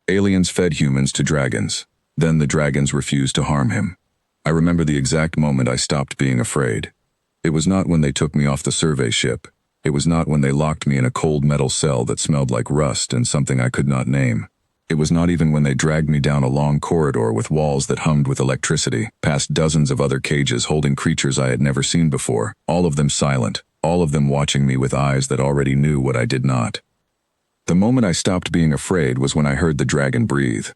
Aliens fed humans to dragons. Then the dragons refused to harm him. I remember the exact moment I stopped being afraid. It was not when they took me off the survey ship. It was not when they locked me in a cold metal cell that smelled like rust and something I could not name. It was not even when they dragged me down a long corridor with walls that hummed with electricity, past dozens of other cages holding creatures I had never seen before, all of them silent, all of them watching me with eyes that already knew what I did not. The moment I stopped being afraid was when I heard the dragon breathe.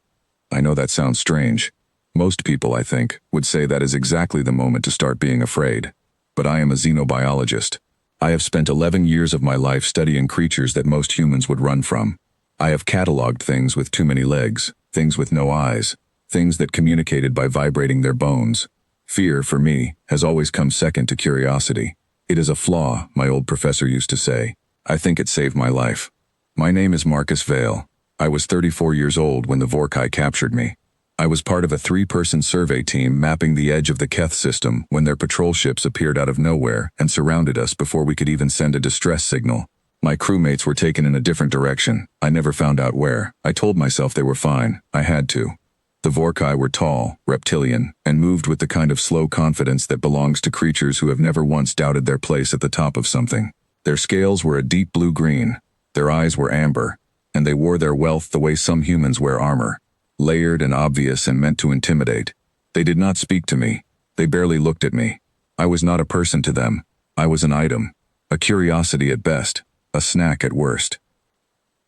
I know that sounds strange. Most people, I think, would say that is exactly the moment to start being afraid. But I am a xenobiologist. I have spent 11 years of my life studying creatures that most humans would run from. I have cataloged things with too many legs, things with no eyes, things that communicated by vibrating their bones. Fear, for me, has always come second to curiosity. It is a flaw, my old professor used to say. I think it saved my life. My name is Marcus Vale. I was 34 years old when the Vorkai captured me. I was part of a 3-person survey team mapping the edge of the Keth system when their patrol ships appeared out of nowhere and surrounded us before we could even send a distress signal. My crewmates were taken in a different direction. I never found out where. I told myself they were fine. I had to. The Vorkai were tall, reptilian, and moved with the kind of slow confidence that belongs to creatures who have never once doubted their place at the top of something. Their scales were a deep blue-green. Their eyes were amber, and they wore their wealth the way some humans wear armor, layered and obvious and meant to intimidate. They did not speak to me. They barely looked at me. I was not a person to them. I was an item, a curiosity at best, a snack at worst.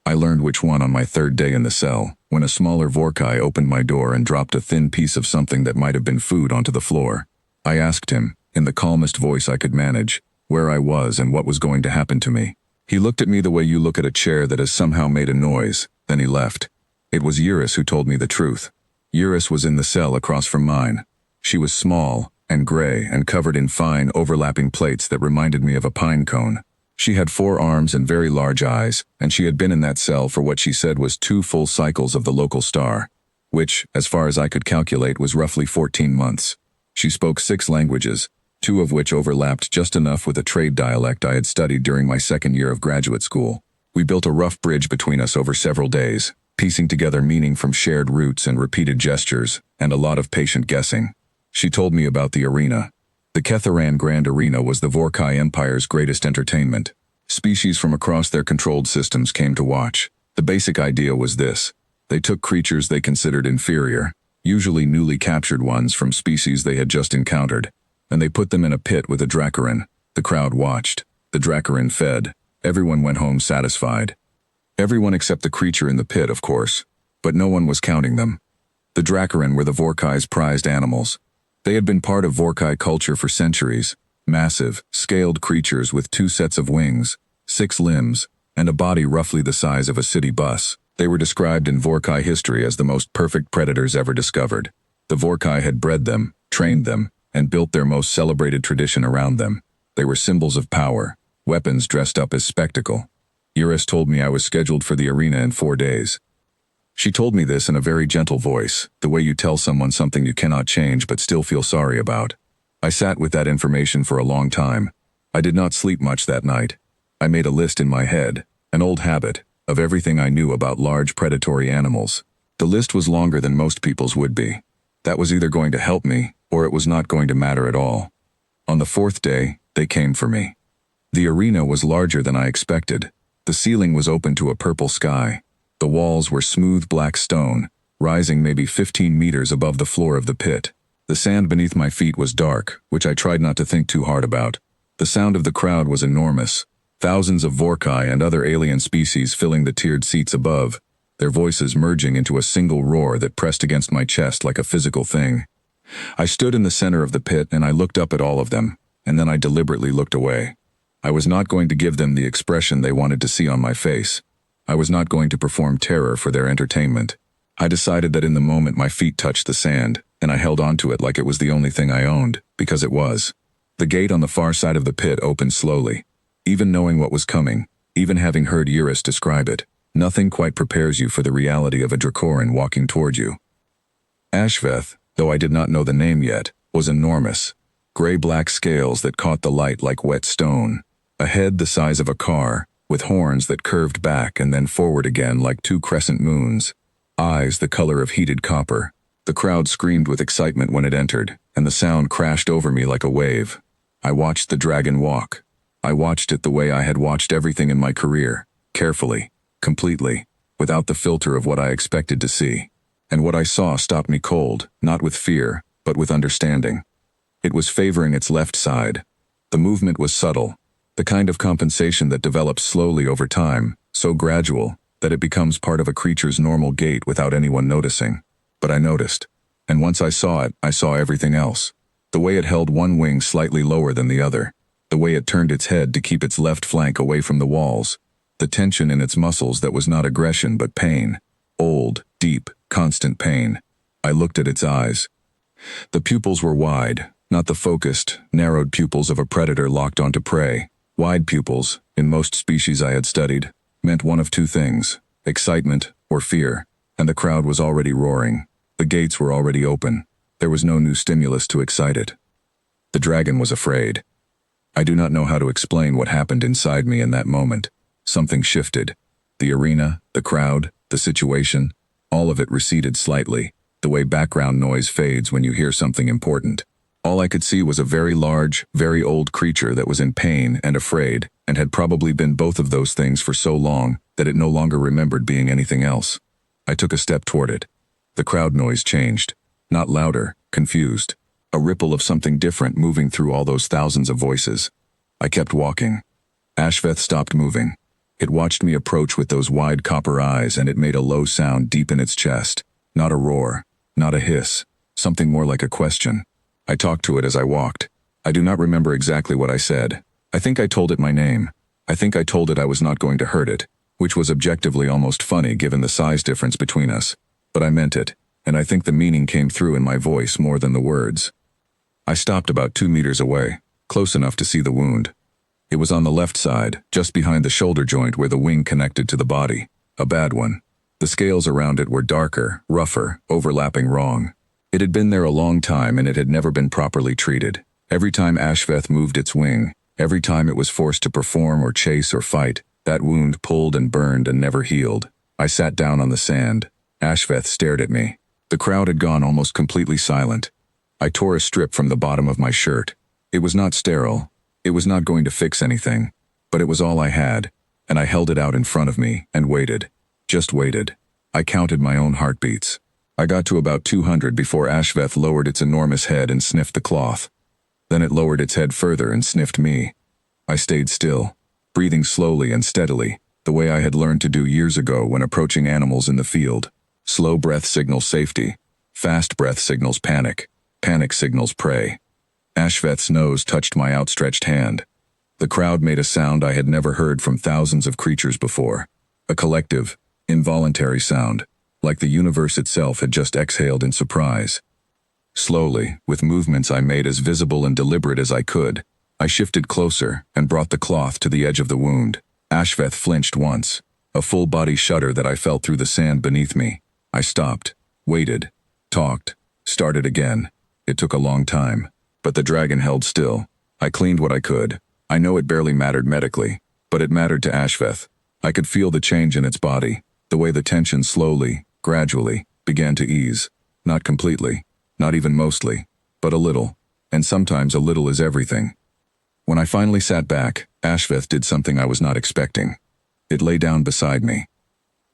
I learned which one on my 3rd day in the cell, when a smaller Vorkai opened my door and dropped a thin piece of something that might have been food onto the floor. I asked him, in the calmest voice I could manage, where I was and what was going to happen to me. He looked at me the way you look at a chair that has somehow made a noise, then he left. It was Eurus who told me the truth. Eurus was in the cell across from mine. She was small and gray and covered in fine, overlapping plates that reminded me of a pine cone. She had 4 arms and very large eyes, and she had been in that cell for what she said was 2 full cycles of the local star, which, as far as I could calculate, was roughly 14 months. She spoke 6 languages, 2 of which overlapped just enough with a trade dialect I had studied during my 2nd year of graduate school. We built a rough bridge between us over several days, piecing together meaning from shared roots and repeated gestures, and a lot of patient guessing. She told me about the arena. The Ketharan Grand Arena was the Vorkai Empire's greatest entertainment. Species from across their controlled systems came to watch. The basic idea was this. They took creatures they considered inferior, usually newly captured ones from species they had just encountered, and they put them in a pit with a Dracarin. The crowd watched. The Dracarin fed. Everyone went home satisfied. Everyone except the creature in the pit, of course. But no one was counting them. The Dracarin were the Vorkai's prized animals. They had been part of Vorkai culture for centuries. Massive, scaled creatures with 2 sets of wings, 6 limbs, and a body roughly the size of a city bus. They were described in Vorkai history as the most perfect predators ever discovered. The Vorkai had bred them, trained them, and built their most celebrated tradition around them. They were symbols of power, weapons dressed up as spectacle. Eurus told me I was scheduled for the arena in 4 days. She told me this in a very gentle voice, the way you tell someone something you cannot change but still feel sorry about. I sat with that information for a long time. I did not sleep much that night. I made a list in my head, an old habit, of everything I knew about large predatory animals. The list was longer than most people's would be. That was either going to help me, or it was not going to matter at all. On the 4th day, they came for me. The arena was larger than I expected. The ceiling was open to a purple sky. The walls were smooth black stone, rising maybe 15 meters above the floor of the pit. The sand beneath my feet was dark, which I tried not to think too hard about. The sound of the crowd was enormous. Thousands of Vorkai and other alien species filling the tiered seats above, their voices merging into a single roar that pressed against my chest like a physical thing. I stood in the center of the pit and I looked up at all of them, and then I deliberately looked away. I was not going to give them the expression they wanted to see on my face. I was not going to perform terror for their entertainment. I decided that in the moment my feet touched the sand, and I held onto it like it was the only thing I owned, because it was. The gate on the far side of the pit opened slowly. Even knowing what was coming, even having heard Eurus describe it, nothing quite prepares you for the reality of a Dracorin walking toward you. Ashveth, though I did not know the name yet, was enormous. Gray-black scales that caught the light like wet stone. A head the size of a car, with horns that curved back and then forward again like 2 crescent moons. eyes the color of heated copper. The crowd screamed with excitement when it entered, and the sound crashed over me like a wave. I watched the dragon walk. I watched it the way I had watched everything in my career, carefully, completely, without the filter of what I expected to see. And what I saw stopped me cold, not with fear, but with understanding. It was favoring its left side. The movement was subtle, the kind of compensation that develops slowly over time, so gradual that it becomes part of a creature's normal gait without anyone noticing. But I noticed. And once I saw it, I saw everything else. The way it held one wing slightly lower than the other. The way it turned its head to keep its left flank away from the walls. The tension in its muscles that was not aggression but pain. Old, deep, constant pain. I looked at its eyes. The pupils were wide, not the focused, narrowed pupils of a predator locked onto prey. Wide pupils, in most species I had studied, meant one of two things, excitement or fear, and the crowd was already roaring. The gates were already open. There was no new stimulus to excite it. The dragon was afraid. I do not know how to explain what happened inside me in that moment. Something shifted. The arena, the crowd, the situation, all of it receded slightly, the way background noise fades when you hear something important. All I could see was a very large, very old creature that was in pain and afraid, and had probably been both of those things for so long that it no longer remembered being anything else. I took a step toward it. The crowd noise changed. Not louder, confused. A ripple of something different moving through all those thousands of voices. I kept walking. Ashveth stopped moving. It watched me approach with those wide copper eyes, and it made a low sound deep in its chest. Not a roar, not a hiss, something more like a question. I talked to it as I walked. I do not remember exactly what I said. I think I told it my name. I think I told it I was not going to hurt it, which was objectively almost funny given the size difference between us. But I meant it, and I think the meaning came through in my voice more than the words. I stopped about 2 meters away, close enough to see the wound. It was on the left side, just behind the shoulder joint where the wing connected to the body. A bad one. The scales around it were darker, rougher, overlapping wrong. It had been there a long time, and it had never been properly treated. Every time Ashveth moved its wing, every time it was forced to perform or chase or fight, that wound pulled and burned and never healed. I sat down on the sand. Ashveth stared at me. The crowd had gone almost completely silent. I tore a strip from the bottom of my shirt. It was not sterile. It was not going to fix anything. But it was all I had, and I held it out in front of me and waited. Just waited. I counted my own heartbeats. I got to about 200 before Ashveth lowered its enormous head and sniffed the cloth. Then it lowered its head further and sniffed me. I stayed still, breathing slowly and steadily, the way I had learned to do years ago when approaching animals in the field. Slow breath signals safety. Fast breath signals panic. Panic signals prey. Ashveth's nose touched my outstretched hand. The crowd made a sound I had never heard from thousands of creatures before. A collective, involuntary sound, like the universe itself had just exhaled in surprise. Slowly, with movements I made as visible and deliberate as I could, I shifted closer and brought the cloth to the edge of the wound. Ashveth flinched once, a full-body shudder that I felt through the sand beneath me. I stopped, waited, talked, started again. It took a long time, but the dragon held still. I cleaned what I could. I know it barely mattered medically, but it mattered to Ashveth. I could feel the change in its body, the way the tension slowly, gradually, began to ease. Not completely, not even mostly, but a little, and sometimes a little is everything. When I finally sat back, Ashveth did something I was not expecting. It lay down beside me.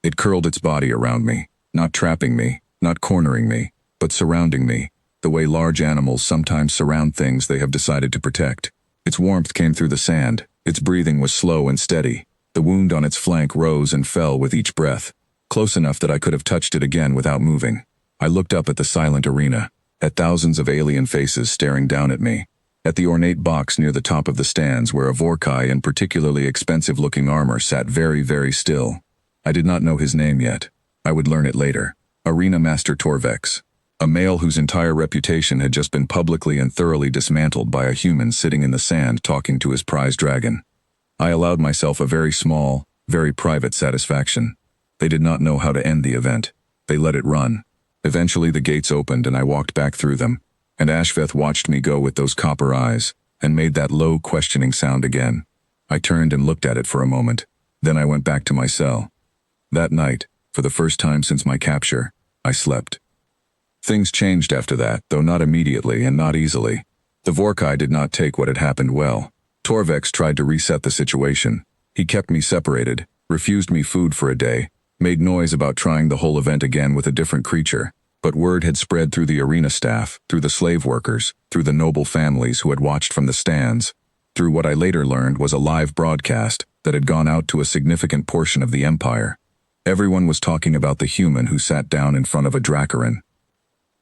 It curled its body around me, not trapping me, not cornering me, but surrounding me, the way large animals sometimes surround things they have decided to protect. Its warmth came through the sand. Its breathing was slow and steady. The wound on its flank rose and fell with each breath, close enough that I could have touched it again without moving. I looked up at the silent arena, at thousands of alien faces staring down at me, at the ornate box near the top of the stands where a Vorkai in particularly expensive-looking armor sat very, very still. I did not know his name yet. I would learn it later. Arena Master Torvex, a male whose entire reputation had just been publicly and thoroughly dismantled by a human sitting in the sand talking to his prize dragon. I allowed myself a very small, very private satisfaction. They did not know how to end the event. They let it run. Eventually the gates opened and I walked back through them, and Ashveth watched me go with those copper eyes, and made that low, questioning sound again. I turned and looked at it for a moment. Then I went back to my cell. That night, For the first time since my capture, I slept. Things changed after that, though not immediately and not easily. The Vorkai did not take what had happened well. Torvex tried to reset the situation. He kept me separated, refused me food for a day, made noise about trying the whole event again with a different creature. But word had spread through the arena staff, through the slave workers, through the noble families who had watched from the stands, through what I later learned was a live broadcast that had gone out to a significant portion of the Empire. Everyone was talking about the human who sat down in front of a Dracarin.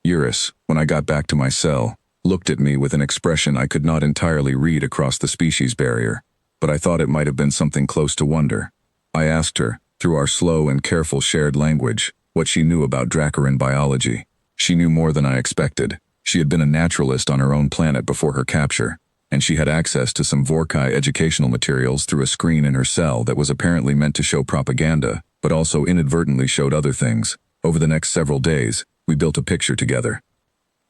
Eurus, when I got back to my cell, looked at me with an expression I could not entirely read across the species barrier, but I thought it might have been something close to wonder. I asked her, through our slow and careful shared language, what she knew about Dracarin biology. She knew more than I expected. She had been a naturalist on her own planet before her capture, and she had access to some Vorkai educational materials through a screen in her cell that was apparently meant to show propaganda, but also inadvertently showed other things. Over the next several days, we built a picture together.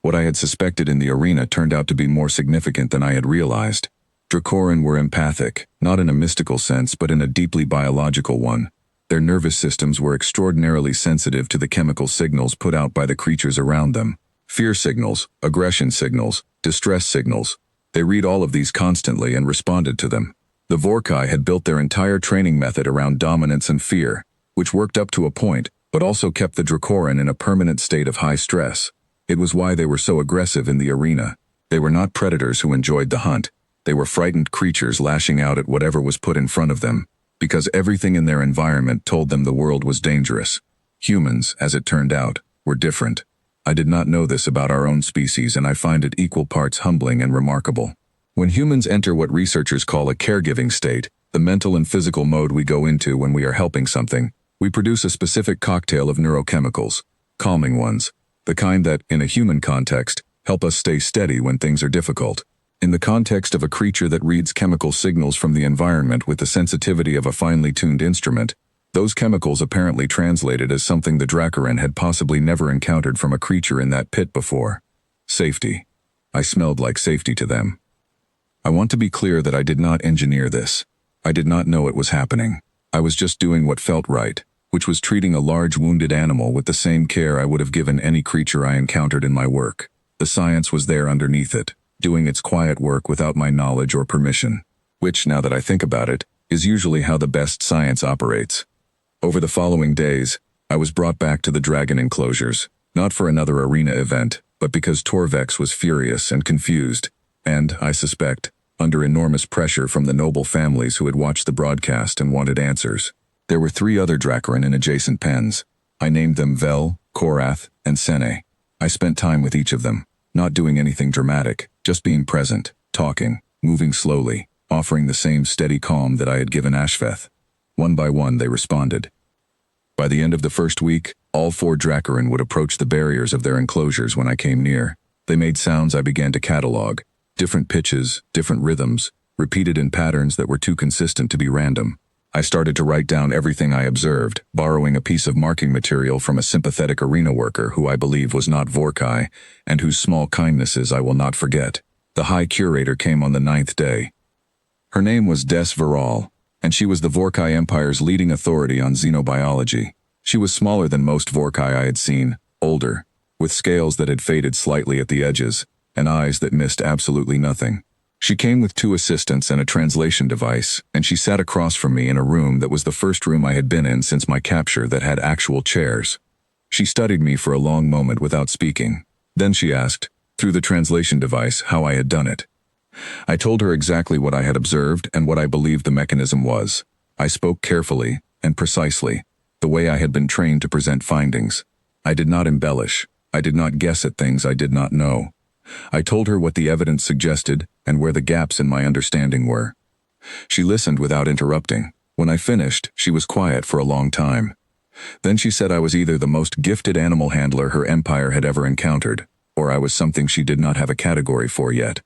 What I had suspected in the arena turned out to be more significant than I had realized. Dracorin were empathic, not in a mystical sense but in a deeply biological one. Their nervous systems were extraordinarily sensitive to the chemical signals put out by the creatures around them. Fear signals, aggression signals, distress signals. They read all of these constantly and responded to them. The Vorkai had built their entire training method around dominance and fear, which worked up to a point, but also kept the Dracorin in a permanent state of high stress. It was why they were so aggressive in the arena. They were not predators who enjoyed the hunt. They were frightened creatures lashing out at whatever was put in front of them, because everything in their environment told them the world was dangerous. Humans, as it turned out, were different. I did not know this about our own species, and I find it equal parts humbling and remarkable. When humans enter what researchers call a caregiving state, the mental and physical mode we go into when we are helping something, we produce a specific cocktail of neurochemicals, calming ones, the kind that, in a human context, help us stay steady when things are difficult. In the context of a creature that reads chemical signals from the environment with the sensitivity of a finely tuned instrument, those chemicals apparently translated as something the Dracarin had possibly never encountered from a creature in that pit before. Safety. I smelled like safety to them. I want to be clear that I did not engineer this. I did not know it was happening. I was just doing what felt right, which was treating a large wounded animal with the same care I would have given any creature I encountered in my work. The science was there underneath it, doing its quiet work without my knowledge or permission, which, now that I think about it, is usually how the best science operates. Over the following days, I was brought back to the dragon enclosures, not for another arena event, but because Torvex was furious and confused, and, I suspect, under enormous pressure from the noble families who had watched the broadcast and wanted answers. There were 3 other Dracarin in adjacent pens. I named them Vel, Korath, and Sene. I spent time with each of them, not doing anything dramatic, just being present, talking, moving slowly, offering the same steady calm that I had given Ashveth. One by one they responded. By the end of the first week, all 4 Dracarin would approach the barriers of their enclosures when I came near. They made sounds I began to catalog, different pitches, different rhythms, repeated in patterns that were too consistent to be random. I started to write down everything I observed, borrowing a piece of marking material from a sympathetic arena worker who I believe was not Vorkai, and whose small kindnesses I will not forget. The High Curator came on the 9th day. Her name was Des Viral, and she was the Vorkai Empire's leading authority on xenobiology. She was smaller than most Vorkai I had seen, older, with scales that had faded slightly at the edges, and eyes that missed absolutely nothing. She came with 2 assistants and a translation device, and she sat across from me in a room that was the first room I had been in since my capture that had actual chairs. She studied me for a long moment without speaking. Then she asked, through the translation device, how I had done it. I told her exactly what I had observed and what I believed the mechanism was. I spoke carefully and precisely, the way I had been trained to present findings. I did not embellish. I did not guess at things I did not know. I told her what the evidence suggested and where the gaps in my understanding were. She listened without interrupting. When I finished, she was quiet for a long time. Then she said I was either the most gifted animal handler her empire had ever encountered, or I was something she did not have a category for yet.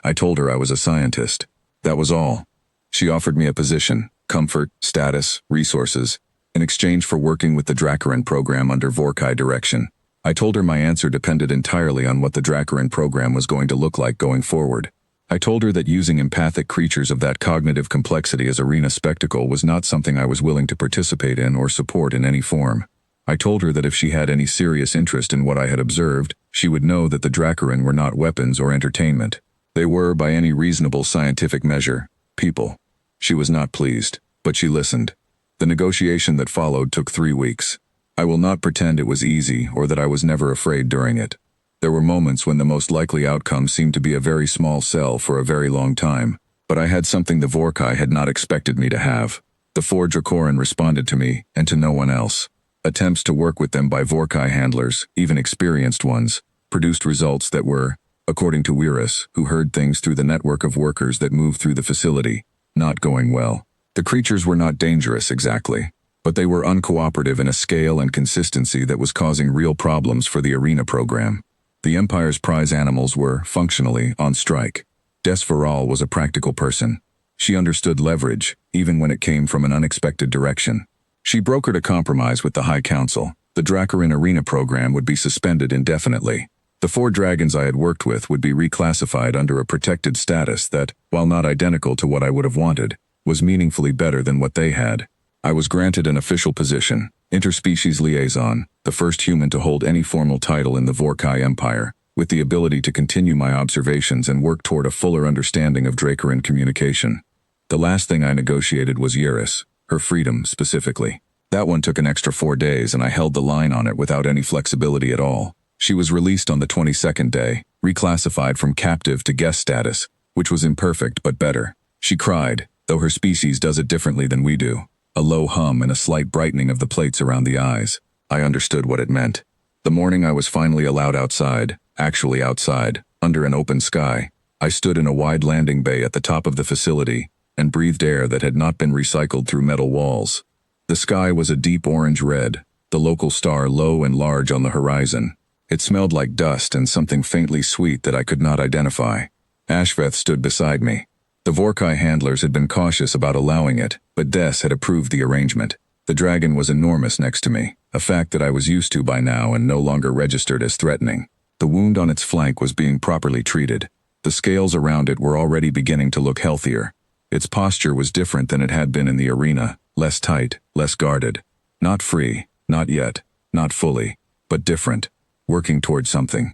I told her I was a scientist. That was all. She offered me a position, comfort, status, resources, in exchange for working with the Dracarin program under Vorkai direction. I told her my answer depended entirely on what the Dracarin program was going to look like going forward. I told her that using empathic creatures of that cognitive complexity as arena spectacle was not something I was willing to participate in or support in any form. I told her that if she had any serious interest in what I had observed, she would know that the Dracarin were not weapons or entertainment. They were, by any reasonable scientific measure, people. She was not pleased, but she listened. The negotiation that followed took 3 weeks. I will not pretend it was easy or that I was never afraid during it. There were moments when the most likely outcome seemed to be a very small cell for a very long time, but I had something the Vorkai had not expected me to have. The 4 Dracorin responded to me, and to no one else. Attempts to work with them by Vorkai handlers, even experienced ones, produced results that were, according to Wirus, who heard things through the network of workers that moved through the facility, not going well. The creatures were not dangerous exactly, but they were uncooperative in a scale and consistency that was causing real problems for the arena program. The Empire's prize animals were, functionally, on strike. Desferal was a practical person. She understood leverage, even when it came from an unexpected direction. She brokered a compromise with the High Council. The Dracarin arena program would be suspended indefinitely. The 4 dragons I had worked with would be reclassified under a protected status that, while not identical to what I would have wanted, was meaningfully better than what they had. I was granted an official position, interspecies liaison, the first human to hold any formal title in the Vorkai Empire, with the ability to continue my observations and work toward a fuller understanding of Dracarin communication. The last thing I negotiated was Wirus, her freedom specifically. That one took an extra 4 days and I held the line on it without any flexibility at all. She was released on the 22nd day, reclassified from captive to guest status, which was imperfect but better. She cried, though her species does it differently than we do. A low hum and a slight brightening of the plates around the eyes. I understood what it meant. The morning I was finally allowed outside, actually outside, under an open sky, I stood in a wide landing bay at the top of the facility and breathed air that had not been recycled through metal walls. The sky was a deep orange-red, the local star low and large on the horizon. It smelled like dust and something faintly sweet that I could not identify. Ashveth stood beside me. The Vorkai handlers had been cautious about allowing it, but Des had approved the arrangement. The dragon was enormous next to me, a fact that I was used to by now and no longer registered as threatening. The wound on its flank was being properly treated. The scales around it were already beginning to look healthier. Its posture was different than it had been in the arena, less tight, less guarded. Not free, not yet, not fully, but different, working toward something.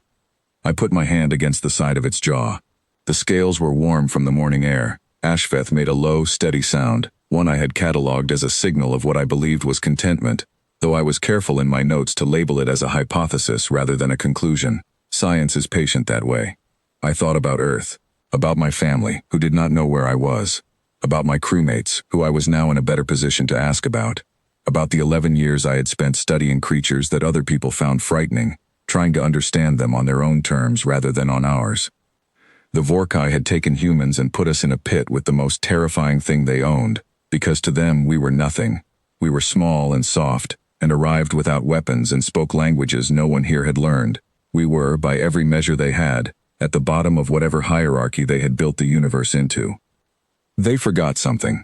I put my hand against the side of its jaw. The scales were warm from the morning air. Ashveth made a low, steady sound, one I had catalogued as a signal of what I believed was contentment, though I was careful in my notes to label it as a hypothesis rather than a conclusion. Science is patient that way. I thought about Earth, about my family, who did not know where I was, about my crewmates, who I was now in a better position to ask about the 11 years I had spent studying creatures that other people found frightening, trying to understand them on their own terms rather than on ours. The Vorkai had taken humans and put us in a pit with the most terrifying thing they owned, because to them we were nothing. We were small and soft, and arrived without weapons and spoke languages no one here had learned. We were, by every measure they had, at the bottom of whatever hierarchy they had built the universe into. They forgot something.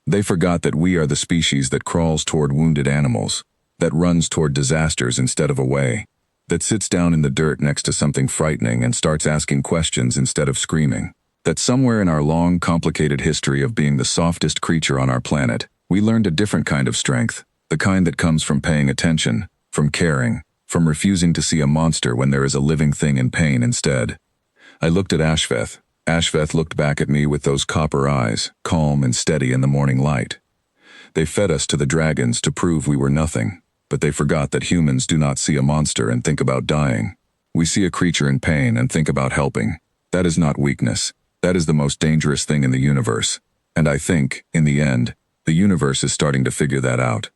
They forgot that we are the species that crawls toward wounded animals, that runs toward disasters instead of away, that sits down in the dirt next to something frightening and starts asking questions instead of screaming. That somewhere in our long, complicated history of being the softest creature on our planet, we learned a different kind of strength, the kind that comes from paying attention, from caring, from refusing to see a monster when there is a living thing in pain instead. I looked at Ashveth. Ashveth looked back at me with those copper eyes, calm and steady in the morning light. They fed us to the dragons to prove we were nothing, but they forgot that humans do not see a monster and think about dying. We see a creature in pain and think about helping. That is not weakness. That is the most dangerous thing in the universe. And I think, in the end, the universe is starting to figure that out.